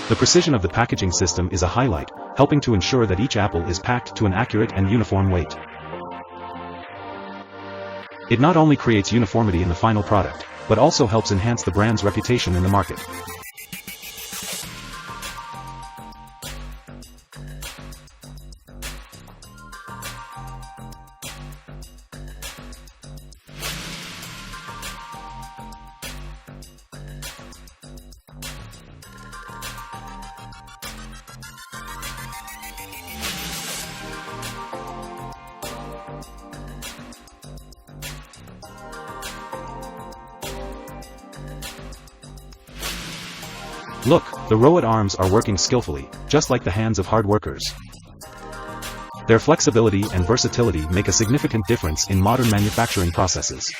The precision of the packaging system is a highlight, helping to ensure that each apple is packed to an accurate and uniform weight. It not only creates uniformity in the final product, but also helps enhance the brand's reputation in the market. Look, the rowed arms are working skillfully, just like the hands of hard workers. Their flexibility and versatility make a significant difference in modern manufacturing processes.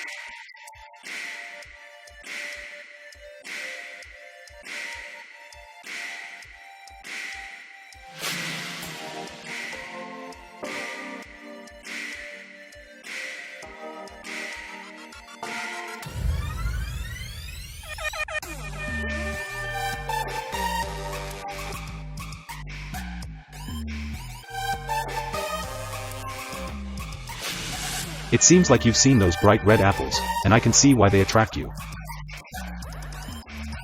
It seems like you've seen those bright red apples, and I can see why they attract you.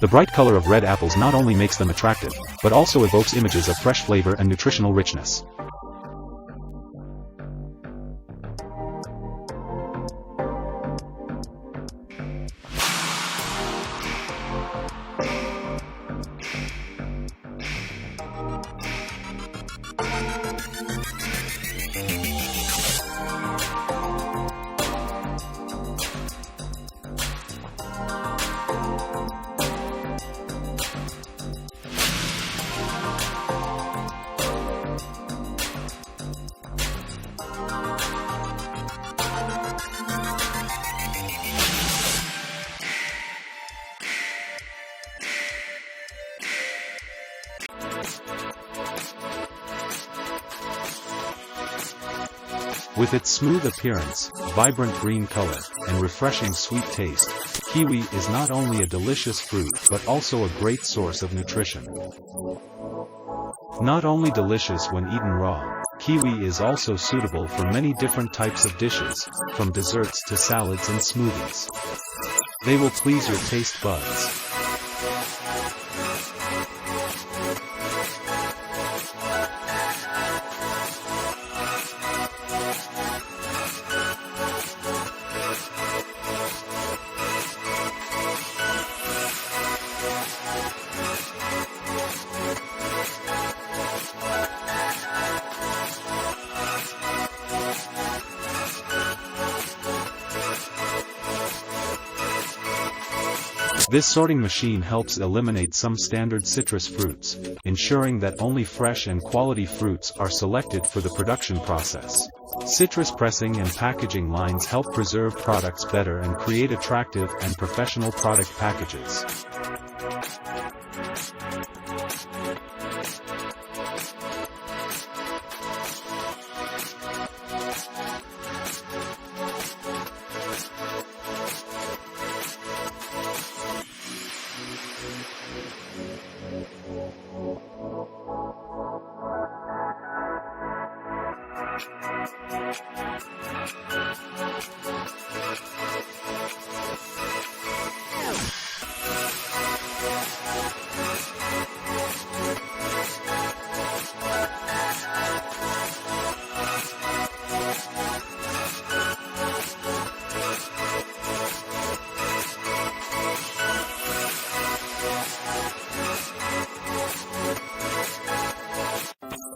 The bright color of red apples not only makes them attractive, but also evokes images of fresh flavor and nutritional richness. With its smooth appearance, vibrant green color, and refreshing sweet taste, kiwi is not only a delicious fruit but also a great source of nutrition. Not only delicious when eaten raw, kiwi is also suitable for many different types of dishes, from desserts to salads and smoothies. They will please your taste buds. This sorting machine helps eliminate some standard citrus fruits, ensuring that only fresh and quality fruits are selected for the production process. Citrus pressing and packaging lines help preserve products better and create attractive and professional product packages.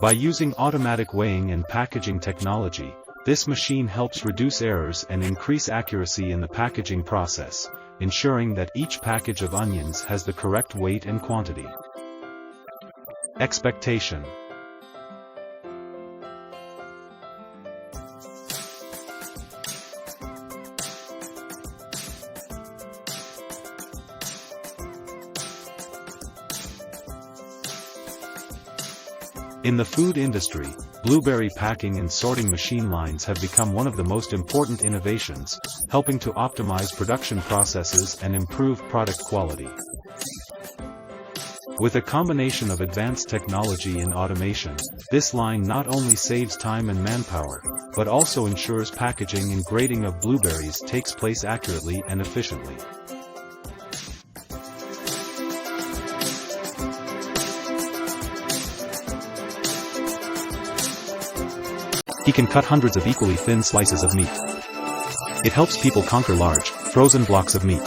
By using automatic weighing and packaging technology, this machine helps reduce errors and increase accuracy in the packaging process, ensuring that each package of onions has the correct weight and quantity. Expectation. In the food industry, blueberry packing and sorting machine lines have become one of the most important innovations, helping to optimize production processes and improve product quality. With a combination of advanced technology and automation, this line not only saves time and manpower, but also ensures packaging and grading of blueberries takes place accurately and efficiently. He can cut hundreds of equally thin slices of meat. It helps people conquer large, frozen blocks of meat.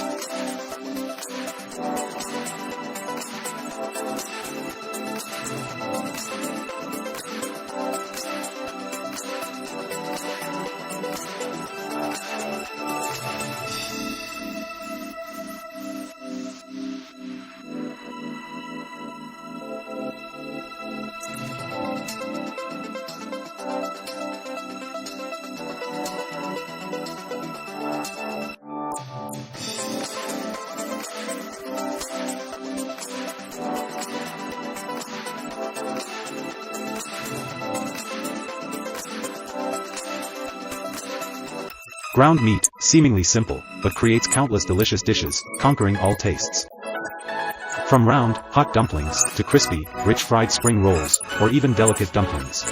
Ground meat, seemingly simple, but creates countless delicious dishes, conquering all tastes. From round, hot dumplings, to crispy, rich fried spring rolls, or even delicate dumplings.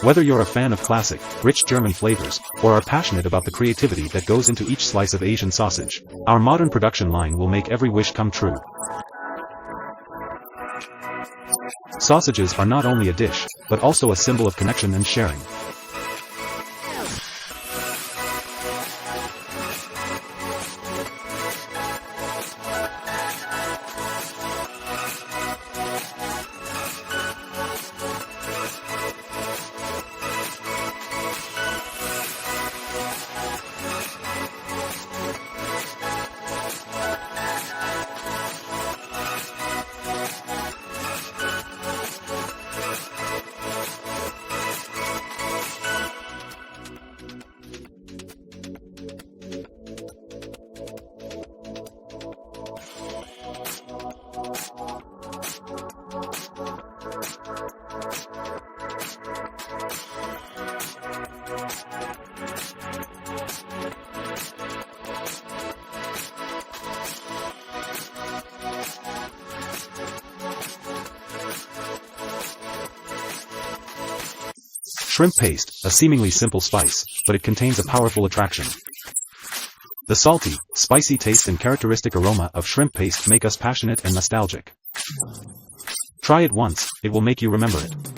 Whether you're a fan of classic, rich German flavors, or are passionate about the creativity that goes into each slice of Asian sausage, our modern production line will make every wish come true. Sausages are not only a dish, but also a symbol of connection and sharing. Shrimp paste, a seemingly simple spice, but it contains a powerful attraction. The salty, spicy taste and characteristic aroma of shrimp paste make us passionate and nostalgic. Try it once, it will make you remember it.